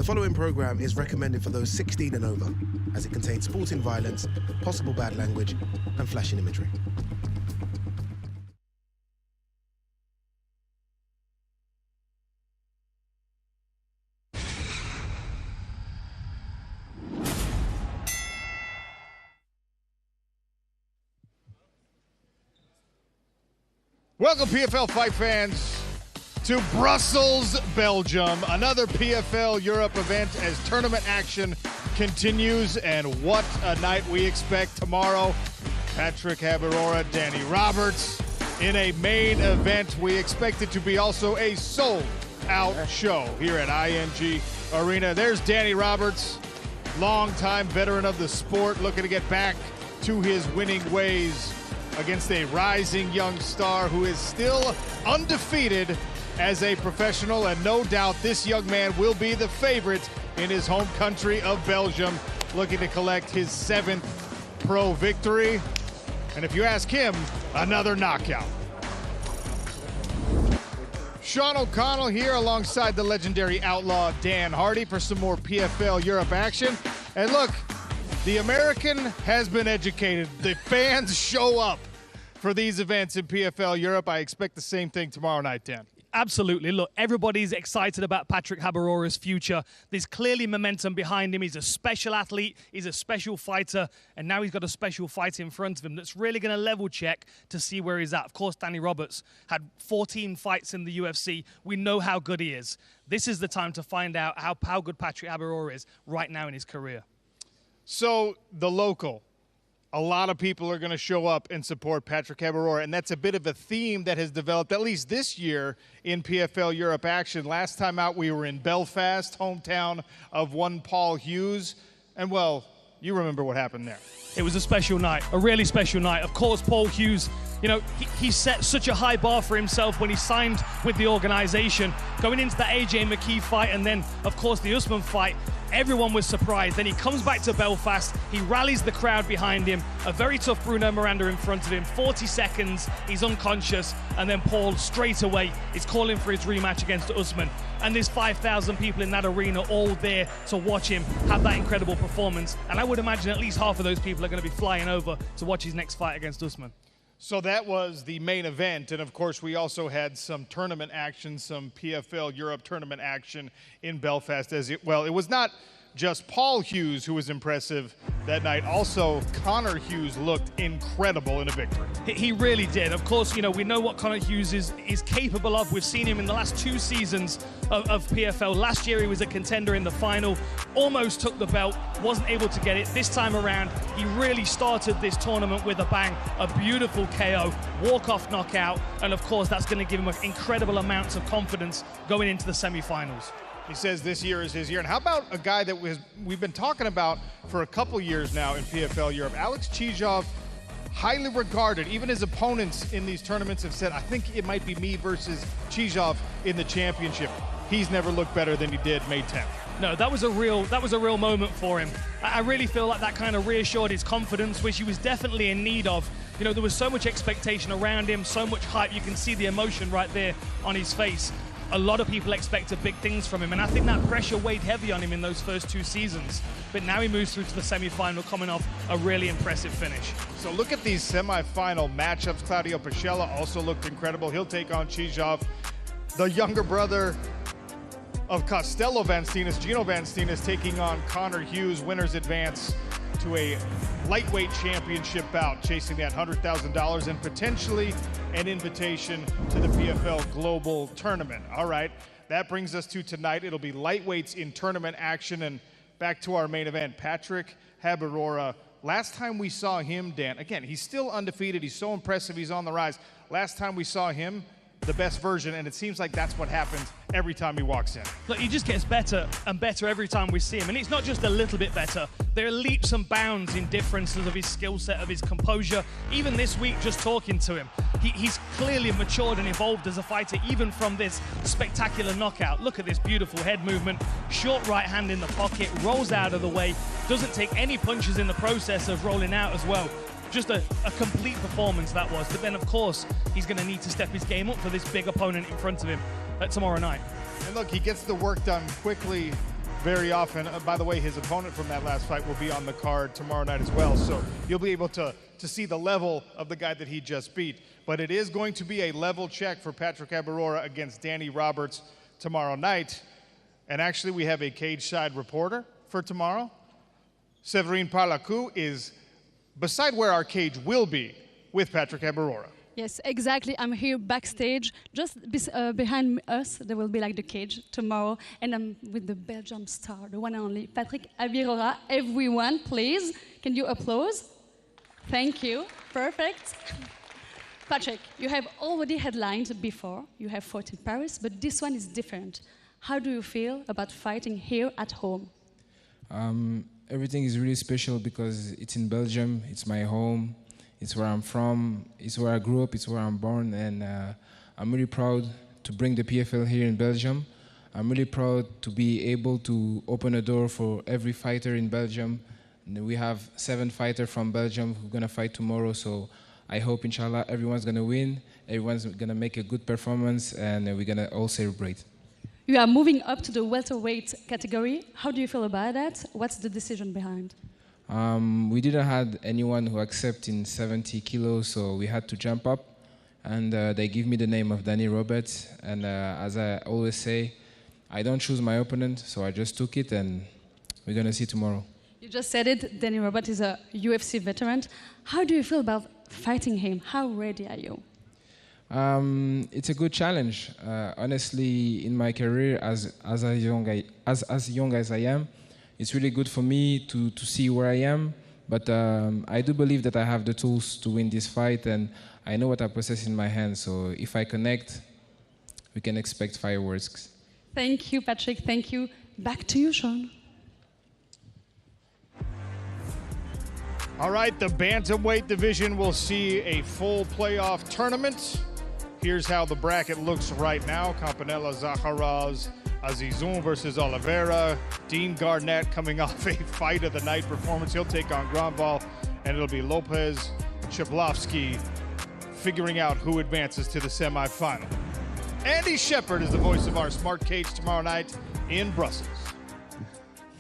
The following program is recommended for those 16 and over, as it contains sporting violence, possible bad language, and flashing imagery. Welcome, PFL fight fans, to Brussels, Belgium. Another PFL Europe event as tournament action continues, and what a night we expect tomorrow. Patrick Habirora, Danny Roberts in a main event. We expect it to be also a sold-out show here at ING Arena. There's Danny Roberts, longtime veteran of the sport, looking to get back to his winning ways against a rising young star who is still undefeated as a professional, and no doubt this young man will be the favorite in his home country of Belgium, looking to collect his 7th pro victory. And if you ask him, another knockout. Sean O'Connell here alongside the legendary outlaw Dan Hardy for some more PFL Europe action. And look, the American has been educated. The fans show up for these events in PFL Europe. I expect the same thing tomorrow night, Dan. Absolutely. Look, everybody's excited about Patrick Habirora's future. There's clearly momentum behind him. He's a special athlete. He's a special fighter. And now he's got a special fight in front of him that's really going to level check to see where he's at. Of course, Danny Roberts had 14 fights in the UFC. We know how good he is. This is the time to find out how good Patrick Habirora is right now in his career. So the local, a lot of people are going to show up and support Patrick Habirora, and that's a bit of a theme that has developed, at least this year, in PFL Europe action. Last time out, we were in Belfast, hometown of one Paul Hughes, and, well, you remember what happened there. It was a special night, a really special night. Of course, Paul Hughes, you know, he set such a high bar for himself when he signed with the organization. Going into the AJ McKee fight and then, of course, the Usman fight, everyone was surprised. Then he comes back to Belfast, he rallies the crowd behind him, a very tough Bruno Miranda in front of him, 40 seconds, he's unconscious, and then Paul straight away is calling for his rematch against Usman. And there's 5,000 people in that arena all there to watch him have that incredible performance. And I would imagine at least half of those people are going to be flying over to watch his next fight against Usman. So that was the main event, and of course we also had some tournament action, some PFL Europe tournament action in Belfast as well. It was not just Paul Hughes who was impressive that night. Also, Connor Hughes looked incredible in a victory. He really did. Of course, you know, we know what Connor Hughes is capable of. We've seen him in the last 2 seasons of PFL. Last year, he was a contender in the final, almost took the belt, wasn't able to get it. This time around, he really started this tournament with a bang, a beautiful KO, walk-off knockout, and of course, that's going to give him incredible amounts of confidence going into the semifinals. He says this year is his year. And how about a guy that we've been talking about for a couple years now in PFL Europe? Alex Chijov, highly regarded. Even his opponents in these tournaments have said, I think it might be me versus Chijov in the championship. He's never looked better than he did May 10th. No, that was a real moment for him. I really feel like that kind of reassured his confidence, which he was definitely in need of. You know, there was so much expectation around him, so much hype. You can see the emotion right there on his face. A lot of people expected big things from him, and I think that pressure weighed heavy on him in those first 2 seasons. But now he moves through to the semifinal, coming off a really impressive finish. So look at these semifinal matchups. Claudio Pichella also looked incredible. He'll take on Chijov. The younger brother of Costello Van Steenis, Gino Van Steenis, taking on Connor Hughes. Winners advance to a lightweight championship bout, chasing that $100,000 and potentially an invitation to the PFL Global Tournament. All right, that brings us to tonight. It'll be lightweights in tournament action, and back to our main event, Patrick Habirora. Last time we saw him, Dan, again, he's still undefeated. He's so impressive. He's on the rise. Last time we saw him, the best version, and it seems like that's what happens every time he walks in. Look, he just gets better and better every time we see him, and it's not just a little bit better. There are leaps and bounds in differences of his skill set, of his composure. Even this week, just talking to him, he's clearly matured and evolved as a fighter, even from this spectacular knockout. Look at this beautiful head movement, short right hand in the pocket, rolls out of the way, doesn't take any punches in the process of rolling out as well. Just a complete performance that was. But then, of course, he's going to need to step his game up for this big opponent in front of him tomorrow night. And look, he gets the work done quickly very often. By the way, his opponent from that last fight will be on the card tomorrow night as well, so you'll be able to see the level of the guy that he just beat. But it is going to be a level check for Patrick Habirora against Danny Roberts tomorrow night. And actually, we have a cage-side reporter for tomorrow. Severine Parlacou is beside where our cage will be with Patrick Habirora. Yes, exactly. I'm here backstage. Just behind us, there will be like the cage tomorrow. And I'm with the Belgium star, the one and only Patrick Habirora. Everyone, please, can you applause? Thank you. Perfect. Patrick, you have already headlined before. You have fought in Paris, but this one is different. How do you feel about fighting here at home? Everything is really special because it's in Belgium, it's my home, it's where I'm from, it's where I grew up, it's where I'm born, and I'm really proud to bring the PFL here in Belgium. I'm really proud to be able to open a door for every fighter in Belgium. And we have 7 fighters from Belgium who are going to fight tomorrow, so I hope, inshallah, everyone's going to win, everyone's going to make a good performance, and we're going to all celebrate. You are moving up to the welterweight category. How do you feel about that? What's the decision behind? We didn't have anyone who accepted in 70 kilos, so we had to jump up. And they give me the name of Danny Roberts. And as I always say, I don't choose my opponent, so I just took it, and we're going to see tomorrow. You just said it, Danny Roberts is a UFC veteran. How do you feel about fighting him? How ready are you? It's a good challenge. Honestly, in my career, as young as I am, it's really good for me to see where I am. But I do believe that I have the tools to win this fight, and I know what I possess in my hands. So if I connect, we can expect fireworks. Thank you, Patrick. Thank you. Back to you, Sean. All right, the bantamweight division will see a full playoff tournament. Here's how the bracket looks right now. Campanella, Zaharaz, Azizun versus Oliveira. Dean Garnett coming off a fight of the night performance. He'll take on Granval, and it'll be Lopez, Cheblovsky figuring out who advances to the semifinal. Andy Shepard is the voice of our Smart Cage tomorrow night in Brussels.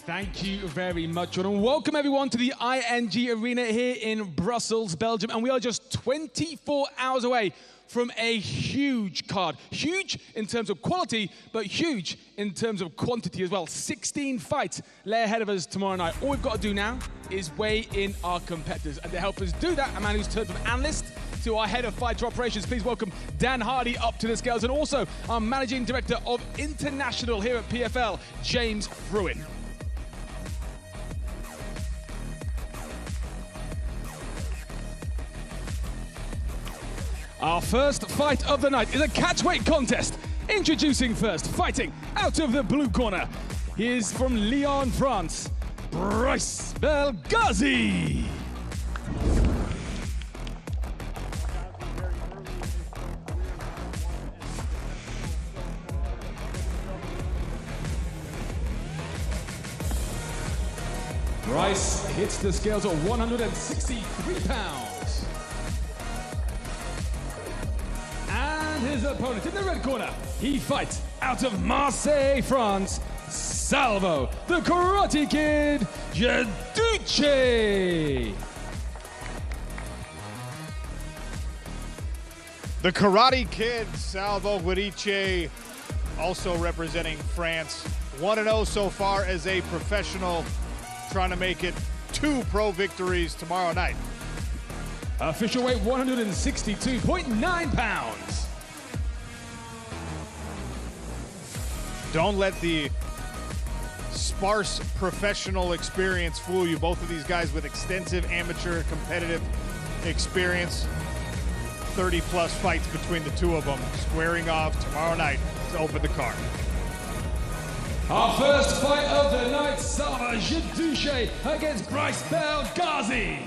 Thank you very much, Jordan. Welcome, everyone, to the ING Arena here in Brussels, Belgium. And we are just 24 hours away from a huge card. Huge in terms of quality, but huge in terms of quantity as well. 16 fights lay ahead of us tomorrow night. All we've got to do now is weigh in our competitors. And to help us do that, a man who's turned from analyst to our head of fighter operations, please welcome Dan Hardy up to the scales, and also our managing director of international here at PFL, James Fruin. Our first fight of the night is a catchweight contest. Introducing first, fighting out of the blue corner. He is from Lyon, France, Bryce Belghazi. Bryce hits the scales at 163 pounds. His opponent in the red corner, he fights out of Marseille, France, Salvo, the Karate Kid, Jaduce. The Karate Kid, Salvo Guariche, also representing France. 1-0 so far as a professional, trying to make it 2 pro victories tomorrow night. Official weight 162.9 pounds. Don't let the sparse professional experience fool you. Both of these guys with extensive amateur competitive experience. 30-plus fights between the two of them, squaring off tomorrow night to open the card. Our first fight of the night, Salvo Jaduce against Bryce Belghazi.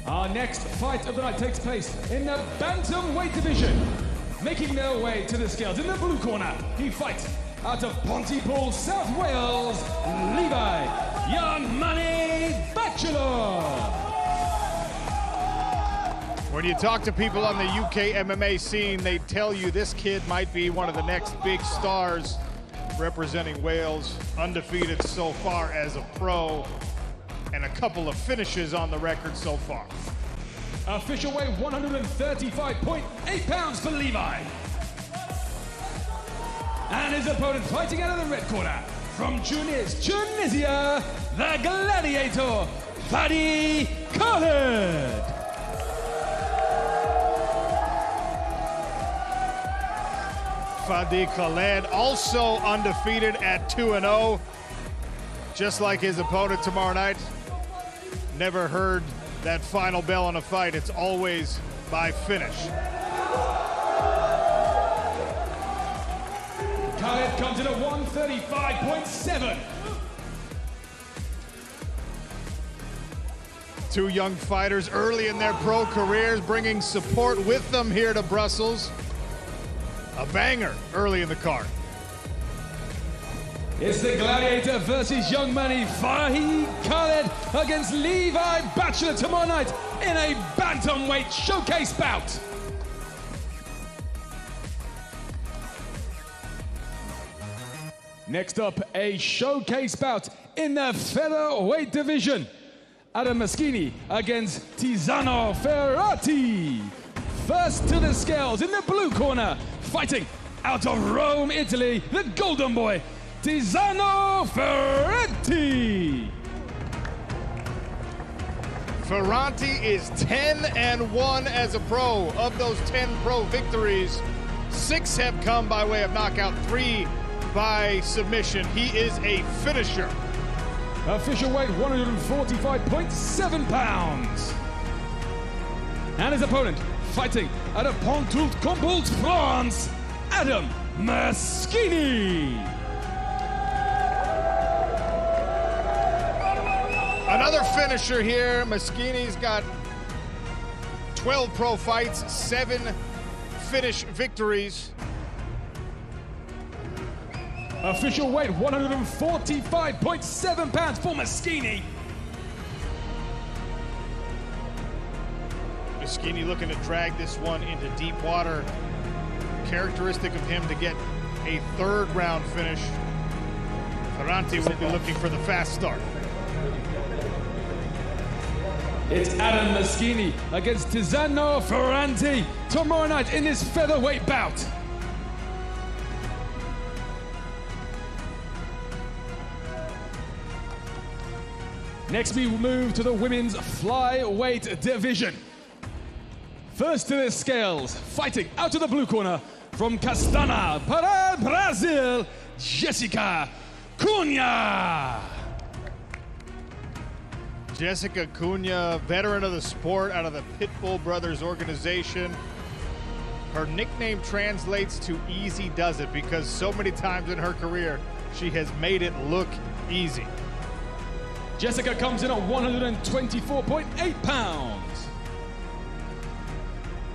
Our next fight of the night takes place in the bantamweight division. Making their way to the scales in the blue corner, he fights out of Pontypool, South Wales, Levi Young Money Bachelor. When you talk to people on the UK MMA scene, they tell you this kid might be one of the next big stars representing Wales, undefeated so far as a pro, and a couple of finishes on the record so far. Official weight 135.8 pounds for Levi. And his opponent fighting out of the red corner from Tunis, Tunisia, the gladiator, Fadi Khaled. Fadi Khaled also undefeated at 2-0, just like his opponent tomorrow night. Never heard that final bell in a fight. It's always by finish. Khaled comes in at 135.7. Two young fighters early in their pro careers, bringing support with them here to Brussels. A banger early in the card. It's the gladiator versus young money, Fadi Khaled against Levi Bachelor tomorrow night in a bantamweight showcase bout. Next up, a showcase bout in the featherweight division. Adam Maschini against Tiziano Ferrati. First to the scales in the blue corner, fighting out of Rome, Italy, the golden boy, Tiziano Ferrati. Ferrati is 10-1 as a pro. Of those 10 pro victories, 6 have come by way of knockout, 3 by submission. He is a finisher. Official weight 145.7 pounds. And his opponent, fighting out of Pontoult-Combourg, France, Adam Maschini. Another finisher here. Maschini's got 12 pro fights, 7 finish victories. Official weight 145.7 pounds for Maschini. Maschini looking to drag this one into deep water. Characteristic of him to get a third round finish. Ferrati will be looking for the fast start. It's Adam Maschini against Tiziano Ferrati tomorrow night in this featherweight bout. Next, we move to the women's flyweight division. First to the scales, fighting out of the blue corner from Castana, para Brazil, Jessica Cunha. Jessica Cunha, veteran of the sport out of the Pitbull Brothers organization. Her nickname translates to easy does it because so many times in her career, she has made it look easy. Jessica comes in at 124.8 pounds.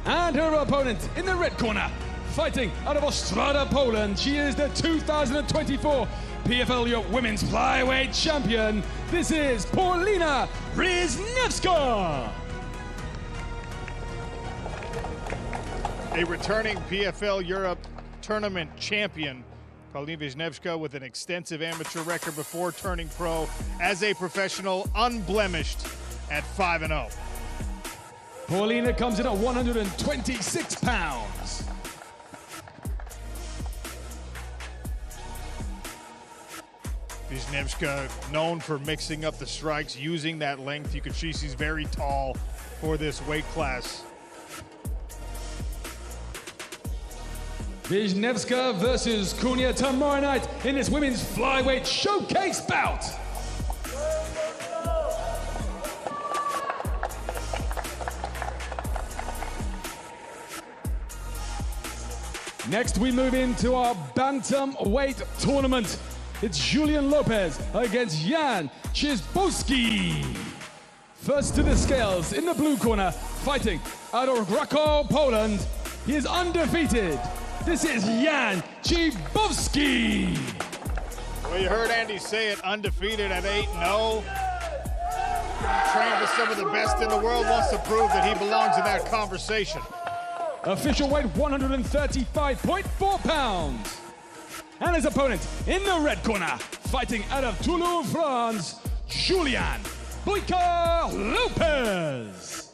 And her opponent in the red corner, fighting out of Ostrava, Poland. She is the 2024 PFL Europe Women's Flyweight Champion. This is Paulina Wisniewska. A returning PFL Europe Tournament champion. Paulina Wisniewska with an extensive amateur record before turning pro as a professional, unblemished at 5-0. Paulina comes in at 126 pounds. Wisniewska known for mixing up the strikes, using that length. You can see she's very tall for this weight class. Wisniewska versus Cunha tomorrow night in this women's flyweight showcase bout. Next, we move into our bantamweight tournament. It's Julian Lopez against Jan Chizbowski. First to the scales in the blue corner, fighting out of Krakow, Poland. He is undefeated. This is Jan Chizbowski. Well, you heard Andy say it, undefeated at 8-0. Trained with some of the best in the world, wants to prove that he belongs in that conversation. Official weight 135.4 pounds. And his opponent in the red corner, fighting out of Toulouse, France, Julian Boyka Lopez.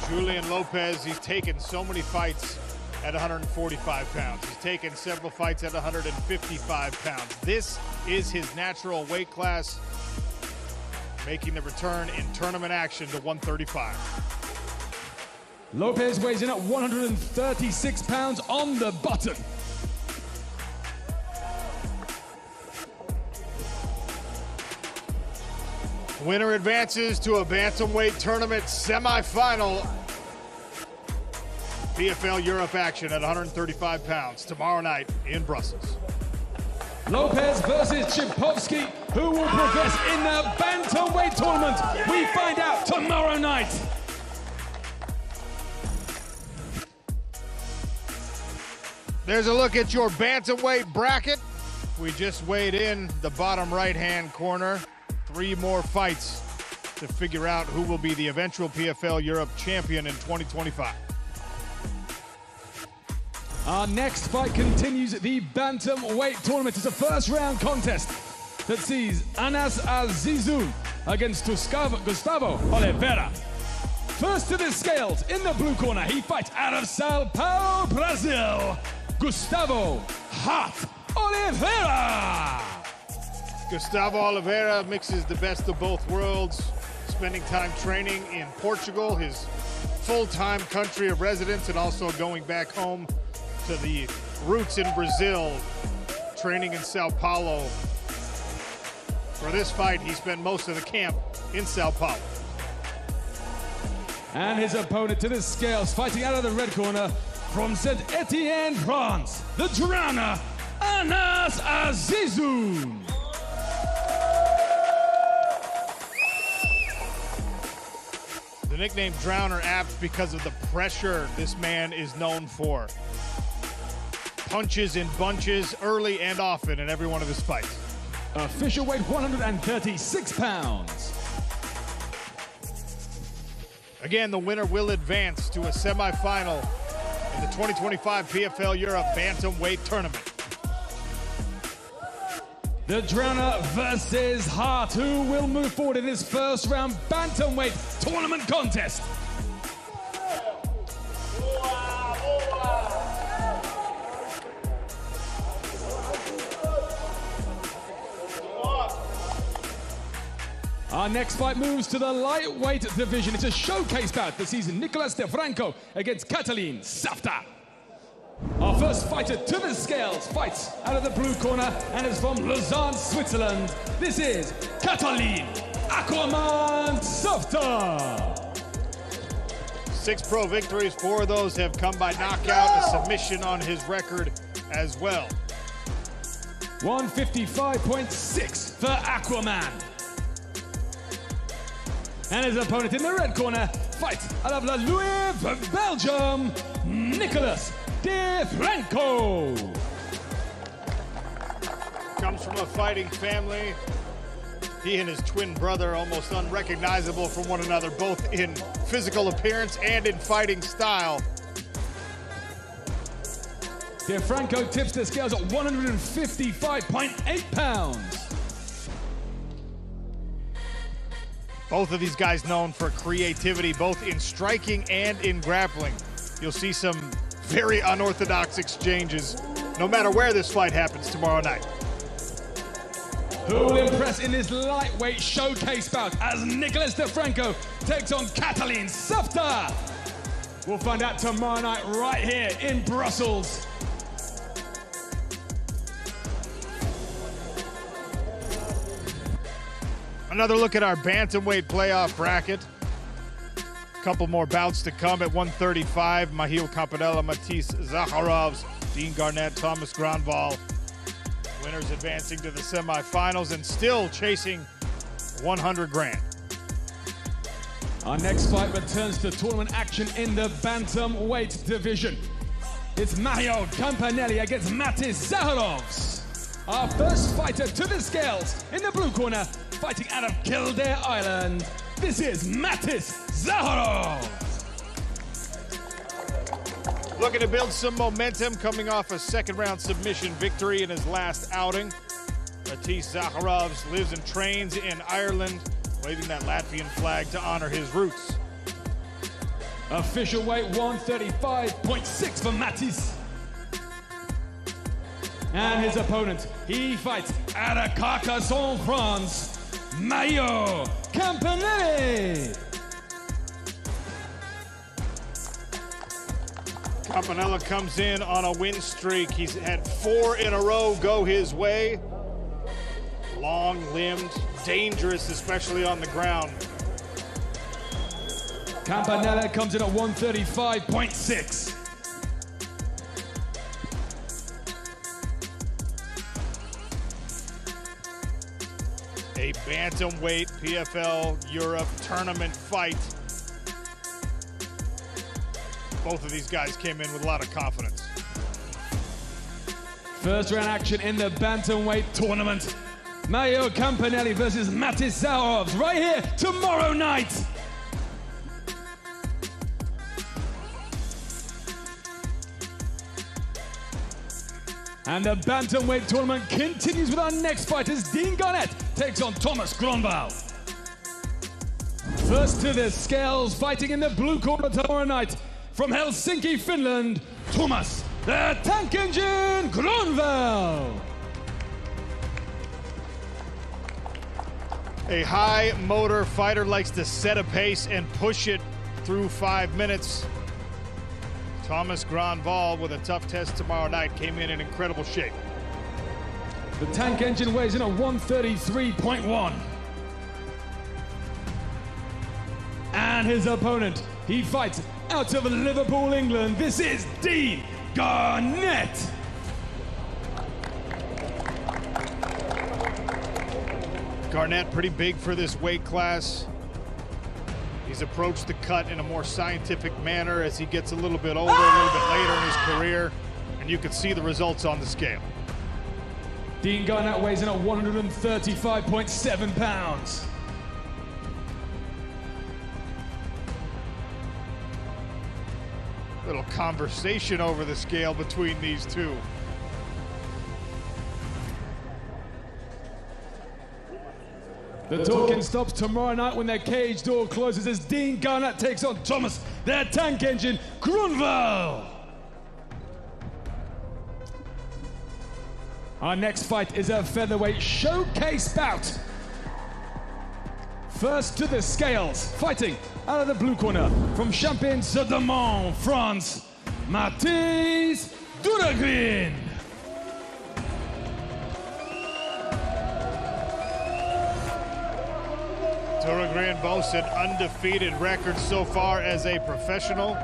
Julian Lopez, he's taken so many fights at 145 pounds. He's taken several fights at 155 pounds. This is his natural weight class, making the return in tournament action to 135. Lopez weighs in at 136 pounds on the button. Winner advances to a bantamweight tournament semifinal. PFL Europe action at 135 pounds tomorrow night in Brussels. Lopez versus Chipovsky, who will progress in the bantamweight tournament. We find out tomorrow night. There's a look at your bantamweight bracket. We just weighed in the bottom right-hand corner. 3 more fights to figure out who will be the eventual PFL Europe champion in 2025. Our next fight continues the bantamweight tournament. It's a first-round contest that sees Anas Azizun against Gustavo Oliveira. First to the scales in the blue corner, he fights out of Sao Paulo, Brazil, Gustavo Hart Oliveira. Gustavo Oliveira mixes the best of both worlds, spending time training in Portugal, his full-time country of residence, and also going back home to the roots in Brazil, training in Sao Paulo. For this fight, he spent most of the camp in Sao Paulo. And his opponent to the scales, fighting out of the red corner from Saint-Étienne, France, the Drowner, Anas Azizun. The nickname Drowner apt because of the pressure this man is known for. Punches in bunches early and often in every one of his fights. Official weight 136 pounds. Again, the winner will advance to a semifinal in the 2025 PFL Europe Bantamweight Tournament. The Drowner versus Hart, who will move forward in his first round Bantamweight tournament contest. Our next fight moves to the lightweight division. It's a showcase bout that sees Nicolas DeFranco against Catalin Safta. Our first fighter to the scales fights out of the blue corner and is from Lausanne, Switzerland. This is Catalin Aquaman Safta. 6 pro victories, 4 of those have come by knockout, a submission on his record as well. 155.6 for Aquaman. And his opponent in the red corner fights out of La Louve, Belgium, Nicolas DeFranco. Comes from a fighting family. He and his twin brother almost unrecognizable from one another, both in physical appearance and in fighting style. DeFranco tips the scales at 155.8 pounds. Both of these guys known for creativity, both in striking and in grappling. You'll see some very unorthodox exchanges, no matter where this fight happens tomorrow night. Who will impress in this lightweight showcase bout as Nicolas DeFranco takes on Catalin Safta? We'll find out tomorrow night right here in Brussels. Another look at our bantamweight playoff bracket. A couple more bouts to come at 135. Mahil Campanella, Matisse Zakharovs, Dean Garnett, Thomas Granval. Winners advancing to the semifinals and still chasing 100 grand. Our next fight returns to tournament action in the bantamweight division. It's Mario Campanelli against Matisse Zakharovs. Our first fighter to the scales in the blue corner, fighting out of Kildare, Ireland. This is Matis Zaharov. Looking to build some momentum coming off a second-round submission victory in his last outing. Matis Zaharov lives and trains in Ireland, waving that Latvian flag to honor his roots. Official weight 135.6 for Matis. And his opponent, he fights out of Carcassonne, France, Mario Campanelli. Campanella comes in on a win streak. He's had 4 in a row go his way. Long-limbed, dangerous, especially on the ground. Campanella comes in at 135.6. A bantamweight PFL Europe tournament fight. Both of these guys came in with a lot of confidence. First round action in the bantamweight tournament. Mario Campanelli versus Matis Zaharov right here tomorrow night. And the bantamweight tournament continues with our next fight as Dean Garnett takes on Thomas Gronvall. First to the scales, fighting in the blue corner tomorrow night from Helsinki, Finland, Thomas the Tank Engine Gronvall. A high motor fighter likes to set a pace and push it through 5 minutes. Thomas Gronvall, with a tough test tomorrow night, came in incredible shape. The Tank Engine weighs in at 133.1. And his opponent, he fights out of Liverpool, England. This is Dean Garnett. Garnett pretty big for this weight class. He's approached the cut in a more scientific manner as he gets a little bit older, a little bit later in his career, and you can see the results on the scale. Dean Garnett weighs in at 135.7 pounds. Little conversation over the scale between these two. The talking stops tomorrow night when their cage door closes as Dean Garnett takes on Thomas, their Tank Engine, Gronvall. Our next fight is a featherweight showcase bout. First to the scales, fighting out of the blue corner from Champagne-sur-Demont, France, Mathis Duragrin. Duragrin boasts an undefeated record so far as a professional.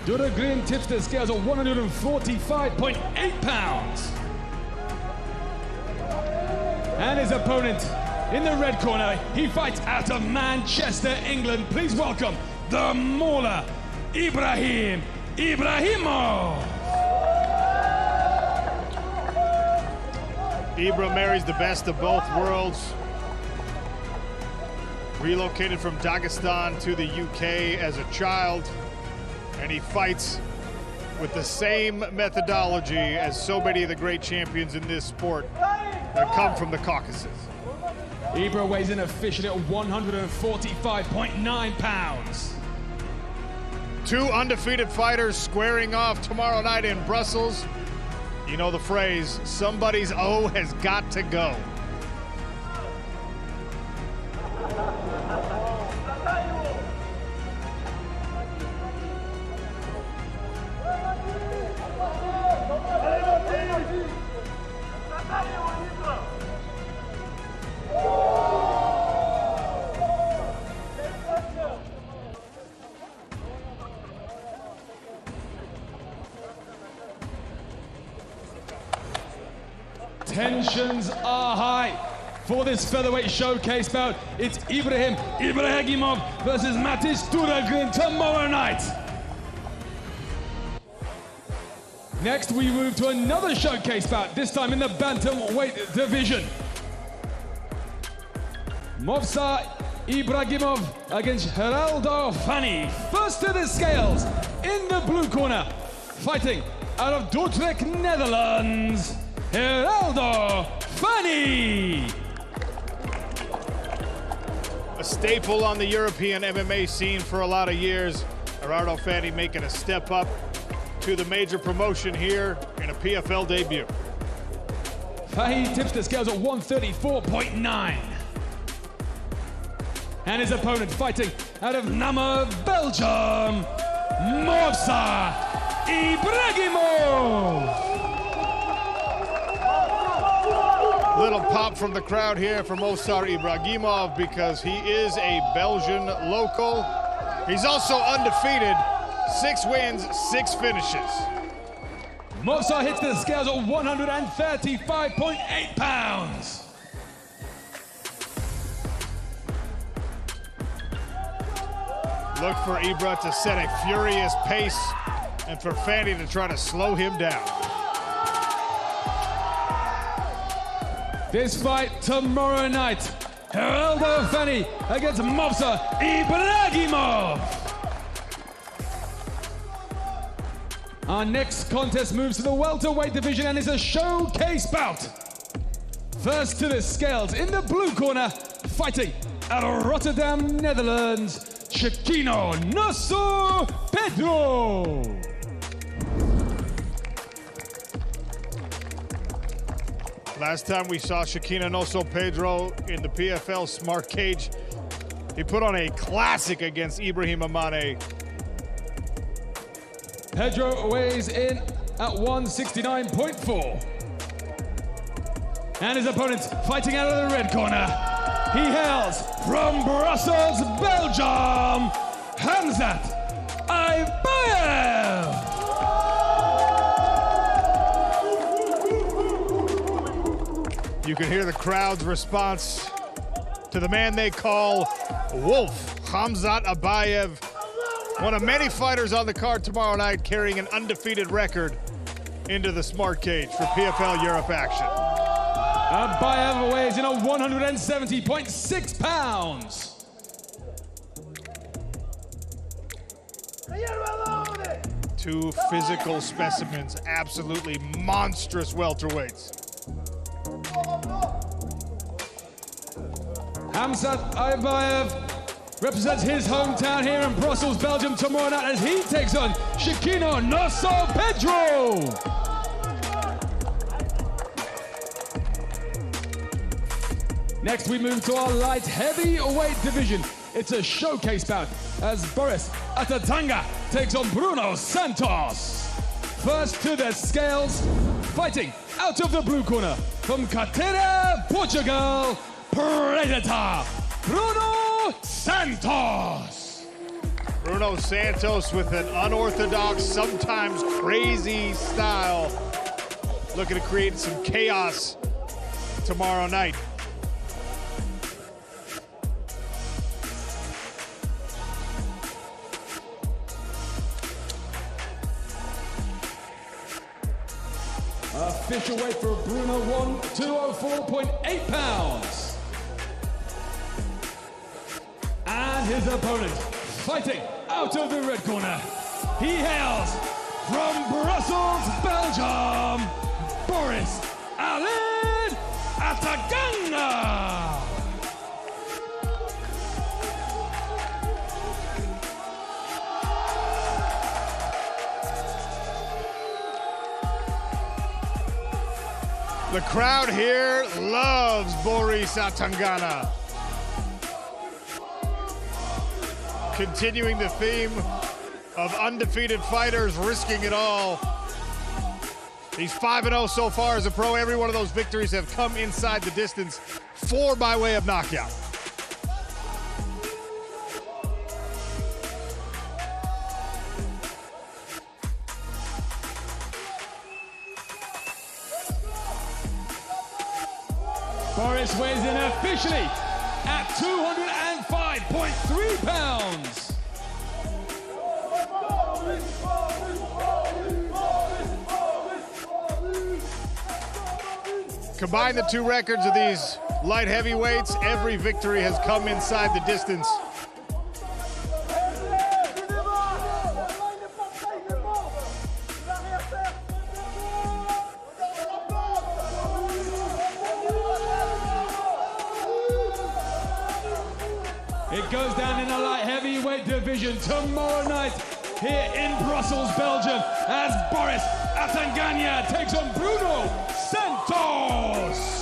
Duragrin tips the scales at 145.8 pounds. And his opponent in the red corner, he fights out of Manchester, England. Please welcome the Mauler, Ibrahim Ibrahimov. Ibra marries the best of both worlds. Relocated from Dagestan to the UK as a child, and he fights with the same methodology as so many of the great champions in this sport that come from the Caucasus. Ibra weighs in officially at 145.9 pounds. 2 undefeated fighters squaring off tomorrow night in Brussels. You know the phrase, somebody's O has got to go. Tensions are high for this featherweight showcase bout. It's Ibrahim Ibrahimov versus Mathis Duragrin tomorrow night. Next, we move to another showcase bout, this time in the bantamweight division. Movsar Ibragimov against Geraldo Fanny. First to the scales, in the blue corner, fighting out of Dordrecht, Netherlands, Geraldo Fanny. A staple on the European MMA scene for a lot of years. Geraldo Fanny making a step up to the major promotion here in a PFL debut. Fahy tips the scales at 134.9. And his opponent fighting out of Namur, Belgium, Movsar Ibragimov. Little pop from the crowd here for Movsar Ibragimov because he is a Belgian local. He's also undefeated, 6 wins, 6 finishes. Movsar hits the scales at 135.8 pounds. Look for Ibra to set a furious pace and for Fanny to try to slow him down. This fight tomorrow night, Geraldo Fanny against Movsar Ibragimov. Our next contest moves to the welterweight division and is a showcase bout. First to the scales, in the blue corner, fighting out of Rotterdam, Netherlands, Shekino Nosso Pedro. Last time we saw Shekino Nosso Pedro in the PFL Smart Cage, he put on a classic against Ibrahim Amane. Pedro weighs in at 169.4. And his opponent fighting out of the red corner. He hails from Brussels, Belgium, Hamzat Aybayev. You can hear the crowd's response to the man they call Wolf, Hamzat Aybayev. One of many fighters on the card tomorrow night carrying an undefeated record into the Smart Cage for PFL Europe action. Aybayev weighs in at 170.6 pounds. Two physical specimens, absolutely monstrous welterweights. Hamzat Aybayev represents his hometown here in Brussels, Belgium tomorrow night as he takes on Shekino Nosso Pedro. Next, we move to our light heavyweight division. It's a showcase bout as Boris Atatanga takes on Bruno Santos. First to the scales, fighting out of the blue corner from Cadeira, Portugal, Predator, Bruno Santos. Bruno Santos with an unorthodox, sometimes crazy style, looking to create some chaos tomorrow night. Official weight for Bruno, 204.8 pounds. And his opponent, fighting out of the red corner. He hails from Brussels, Belgium, Boris Alain Ataganga. The crowd here loves Boris Atangana. Continuing the theme of undefeated fighters risking it all. He's 5-0 so far as a pro. Every one of those victories have come inside the distance, 4 by way of knockout. Boris weighs in officially at 205.3 pounds. Combine the two records of these light heavyweights, every victory has come inside the distance. It goes down in the light heavyweight division tomorrow night here in Brussels, Belgium, as Boris Atanganya takes on Bruno Santos.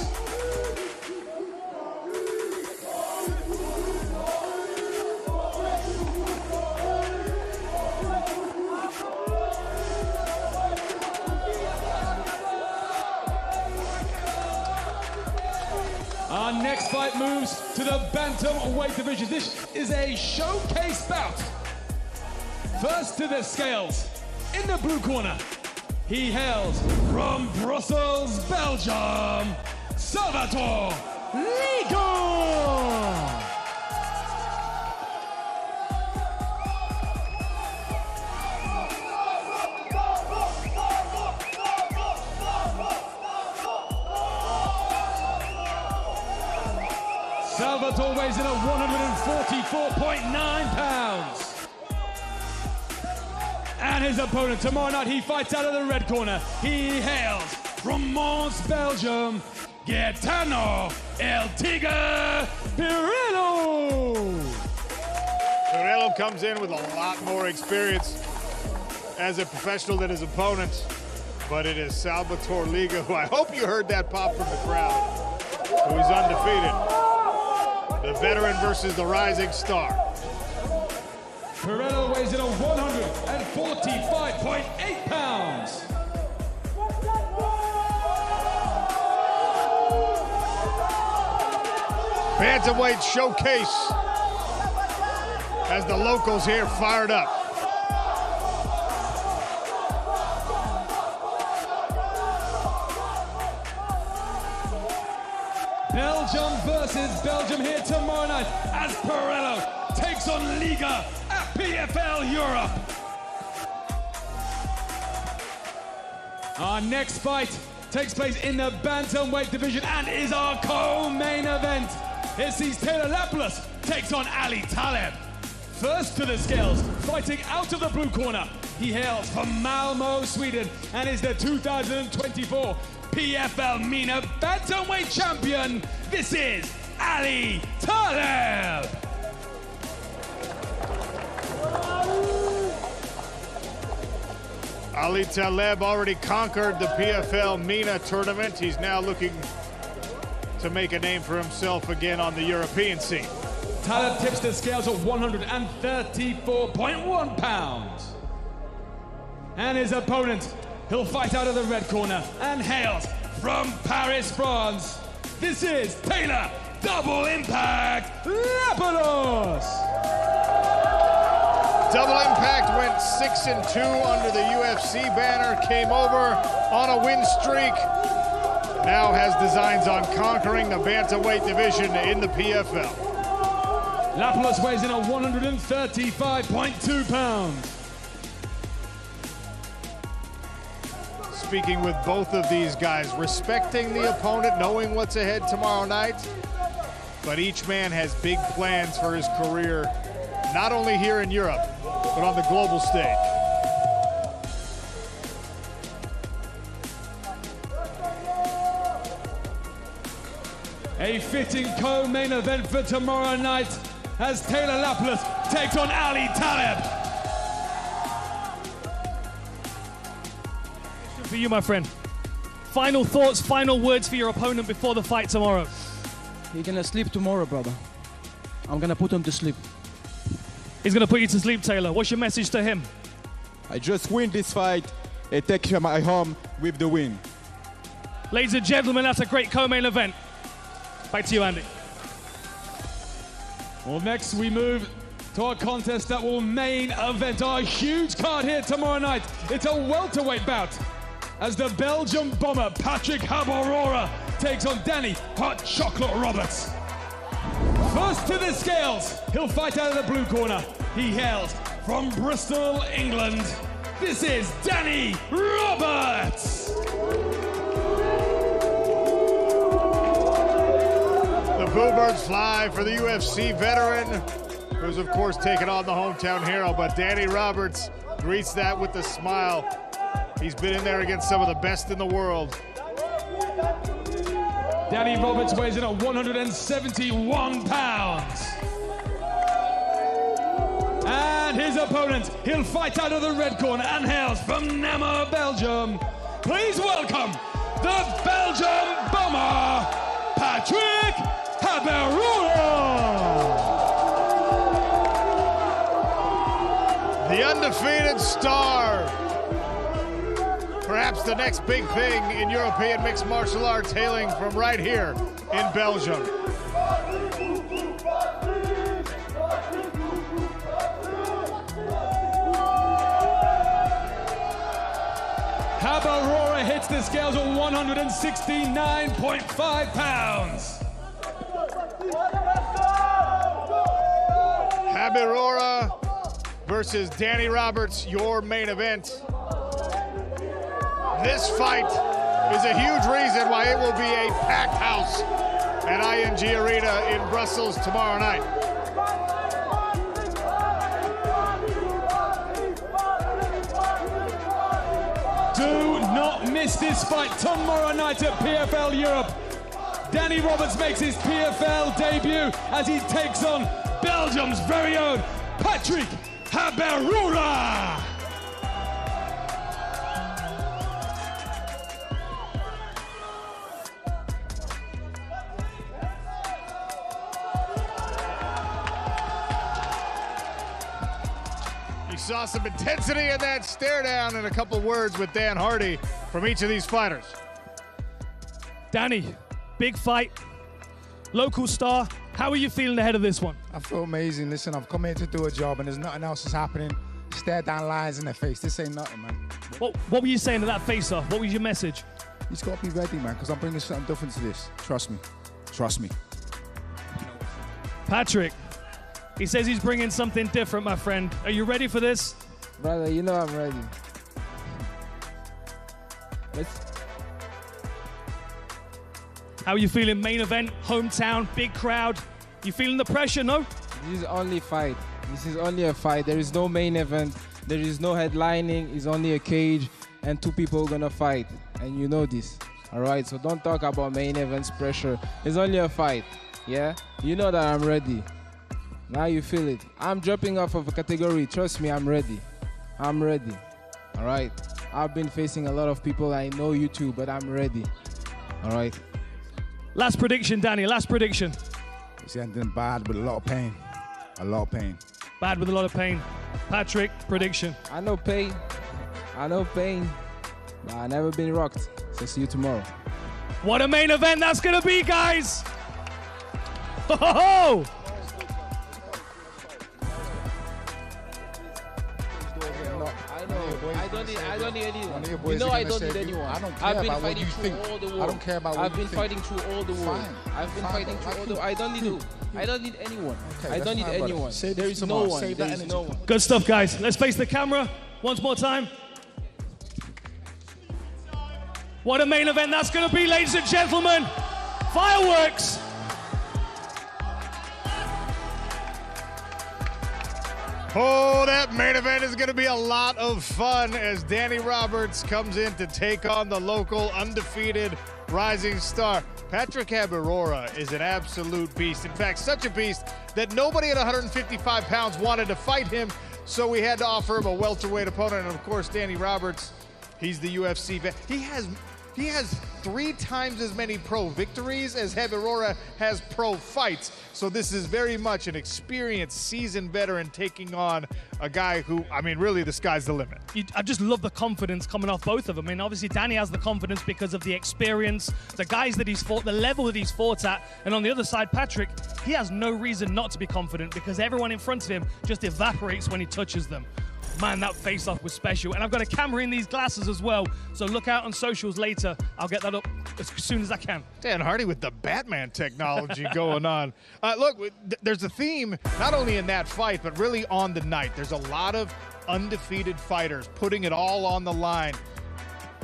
Our next fight moves to the bantamweight division. This is a showcase bout. First to the scales, in the blue corner, he hails from Brussels, Belgium, Salvatore Liga. Salvatore weighs in at 144.9 pounds. And his opponent tomorrow night, he fights out of the red corner. He hails from Mons, Belgium, Gaetano El Tigre Pirello. Pirello comes in with a lot more experience as a professional than his opponent, but it is Salvatore Liga, who I hope you heard that pop from the crowd, who is undefeated. The veteran versus the rising star. Pirello weighs in at 145.8 pounds. Bantamweight showcase as the locals here fired up. Belgium versus Belgium here tomorrow night as Pirello takes on Liga at PFL Europe. Our next fight takes place in the bantamweight division and is our co-main event. It sees Taylor Lapalus takes on Ali Taleb. First to the scales, fighting out of the blue corner, he hails from Malmö, Sweden, and is the 2024 PFL MENA bantamweight champion. This is Ali Taleb. Ali Taleb already conquered the PFL MENA tournament. He's now looking to make a name for himself again on the European scene. Taleb tips the scales at 134.1 pounds. And his opponent, he'll fight out of the red corner and hails from Paris, France. This is Taylor Double Impact Lapalus. Double Impact went 6-2 under the UFC banner, came over on a win streak. Now has designs on conquering the bantamweight division in the PFL. Lapalus weighs in at 135.2 pounds. Speaking with both of these guys, respecting the opponent, knowing what's ahead tomorrow night, but each man has big plans for his career, not only here in Europe, but on the global stage. A fitting co-main event for tomorrow night as Taylor Lapalus takes on Ali Taleb. For you, my friend. Final thoughts, final words for your opponent before the fight tomorrow. He's gonna sleep tomorrow, brother. I'm gonna put him to sleep. He's gonna put you to sleep, Taylor. What's your message to him? I just win this fight and take my home with the win. Ladies and gentlemen, that's a great co-main event. Back to you, Andy. Well, next we move to our contest that will main event our huge card here tomorrow night. It's a welterweight bout as the Belgian bomber Patrick Habirora takes on Danny Hot Chocolate Roberts. First to the scales, he'll fight out of the blue corner. He hails from Bristol, England. This is Danny Roberts. The Boo Birds fly for the UFC veteran, who's of course taken on the hometown hero, but Danny Roberts greets that with a smile. He's been in there against some of the best in the world. Danny Roberts weighs in at 171 pounds. And his opponent, he'll fight out of the red corner and hails from Namur, Belgium. Please welcome the Belgium bomber, Patrick Habirora. The undefeated star. Perhaps the next big thing in European mixed martial arts, hailing from right here in Belgium. Habirora hits the scales at 169.5 pounds. Habirora versus Danny Roberts, your main event. This fight is a huge reason why it will be a packed house at ING Arena in Brussels tomorrow night. Do not miss this fight tomorrow night at PFL Europe. Danny Roberts makes his PFL debut as he takes on Belgium's very own Patrick Habirora. You saw some intensity in that stare down and a couple words with Dan Hardy from each of these fighters. Danny, big fight, local star. How are you feeling ahead of this one? I feel amazing. Listen, I've come here to do a job and there's nothing else that's happening. Stare down lions in the face. This ain't nothing, man. What were you saying to that face-off? What was your message? You just got to be ready, man, because I'm bringing something different to this. Trust me. Trust me. Patrick, he says he's bringing something different, my friend. Are you ready for this? Brother, you know I'm ready. How are you feeling? Main event, hometown, big crowd. You feeling the pressure, no? This is only fight. This is only a fight. There is no main event. There is no headlining. It's only a cage and two people gonna fight. And you know this, all right? So don't talk about main events pressure. It's only a fight, yeah? You know that I'm ready. Now you feel it. I'm dropping off of a category. Trust me, I'm ready. I'm ready, all right? I've been facing a lot of people. I know you too, but I'm ready, all right? Last prediction, Danny, last prediction. It's ending bad with a lot of pain. A lot of pain. Bad with a lot of pain. Patrick, prediction. I know pain. I know pain. But I've never been rocked. So see you tomorrow. What a main event that's gonna be, guys! Ho ho ho! I don't need anyone. You know I don't need anyone. I don't care I've been about what fighting you through think. all the war. I don't care about what I've you been think. fighting through all the war. Fine. I've been Fine, fighting but through all the war. I I don't need think- you. I don't need anyone. Okay, I that's don't need fine, brother. anyone. Save There it is for no tomorrow. one. Save There that is energy. no one. Good stuff, guys. Let's face the camera once more time. What a main event that's gonna be, ladies and gentlemen. Fireworks. Oh, that main event is going to be a lot of fun as Danny Roberts comes in to take on the local undefeated rising star. Patrick Habirora is an absolute beast. In fact, such a beast that nobody at 155 pounds wanted to fight him, so we had to offer him a welterweight opponent. And of course, Danny Roberts, he's the UFC vet. He has 3 times as many pro victories as Habirora has pro fights. So this is very much an experienced, seasoned veteran taking on a guy who, I mean, really the sky's the limit. I just love the confidence coming off both of them. I mean, obviously Danny has the confidence because of the experience, the guys that he's fought, the level that he's fought at. And on the other side, Patrick, he has no reason not to be confident because everyone in front of him just evaporates when he touches them. Man, that face-off was special. And I've got a camera in these glasses as well, so look out on socials later. I'll get that up as soon as I can. Dan Hardy with the Batman technology going on. Look, there's a theme, not only in that fight, but really on the night. There's a lot of undefeated fighters putting it all on the line.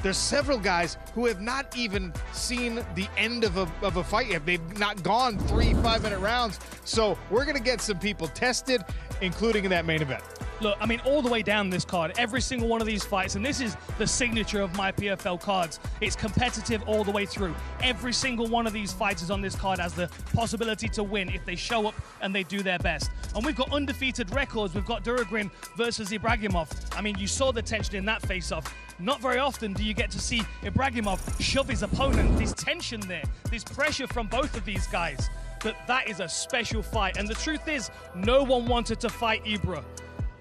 there's several guys who have not even seen the end of a fight yet. They've not gone 3 5-minute rounds. So we're going to get some people tested, including in that main event. Look, I mean, all the way down this card, every single one of these fights, and this is the signature of my PFL cards, it's competitive all the way through. Every single one of these fighters on this card has the possibility to win if they show up and they do their best. And we've got undefeated records. We've got Duragrin versus Ibragimov. I mean, you saw the tension in that face-off. Not very often do you get to see Ibragimov shove his opponent. There's tension there. There's pressure from both of these guys. But that is a special fight. And the truth is, no one wanted to fight Ibra.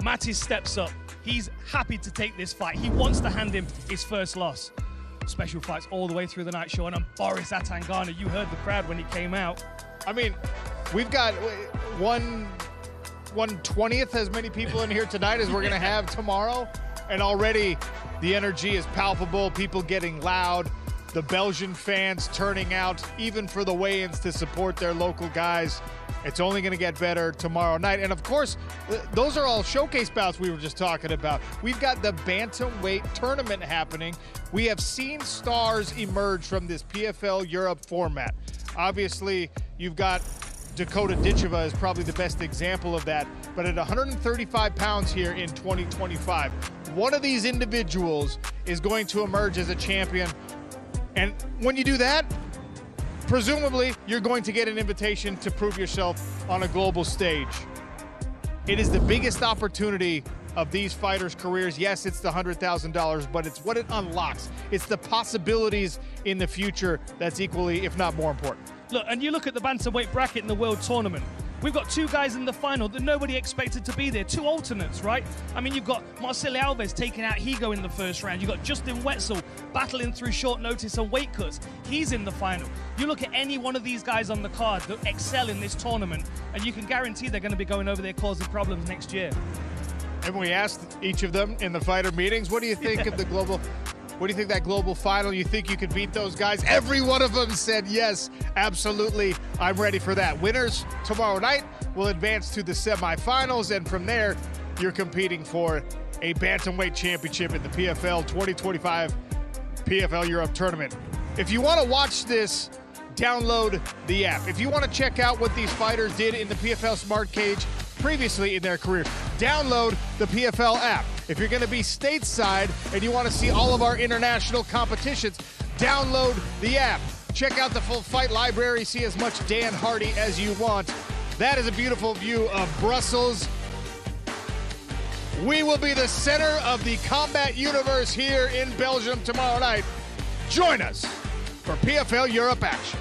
Mattis steps up. He's happy to take this fight. He wants to hand him his first loss. Special fights all the way through the night, Sean. And Boris Atangana, you heard the crowd when he came out. I mean, we've got 1/20th as many people in here tonight as we're going to have tomorrow. And already the energy is palpable, people getting loud, the Belgian fans turning out, even for the weigh-ins to support their local guys. It's only going to get better tomorrow night. And of course, those are all showcase bouts we were just talking about. We've got the bantamweight tournament happening. We have seen stars emerge from this PFL Europe format. Obviously, you've got Dakota Ditcheva is probably the best example of that. But at 135 pounds here in 2025, one of these individuals is going to emerge as a champion. And when you do that, presumably, you're going to get an invitation to prove yourself on a global stage. It is the biggest opportunity of these fighters' careers. Yes, it's the $100,000, but it's what it unlocks. It's the possibilities in the future that's equally, if not more important. Look, and you look at the bantamweight bracket in the World Tournament. We've got 2 guys in the final that nobody expected to be there. 2 alternates, right? I mean, you've got Marcelo Alves taking out Higo in the first round. You've got Justin Wetzel battling through short notice and weight cuts. He's in the final. You look at any one of these guys on the card that excel in this tournament, and you can guarantee they're going to be going over there causing problems next year. And we asked each of them in the fighter meetings, what do you think of the global... What do you think that global final? You think you could beat those guys? Every one of them said yes, absolutely. I'm ready for that. Winners tomorrow night will advance to the semifinals, and from there, you're competing for a bantamweight championship in the PFL 2025 PFL Europe Tournament. If you want to watch this, download the app. If you want to check out what these fighters did in the PFL Smart Cage previously in their career, download the PFL app. If you're going to be stateside and you want to see all of our international competitions, download the app. Check out the full fight library, see as much Dan Hardy as you want. That is a beautiful view of Brussels. We will be the center of the combat universe here in Belgium tomorrow night. Join us for PFL Europe action.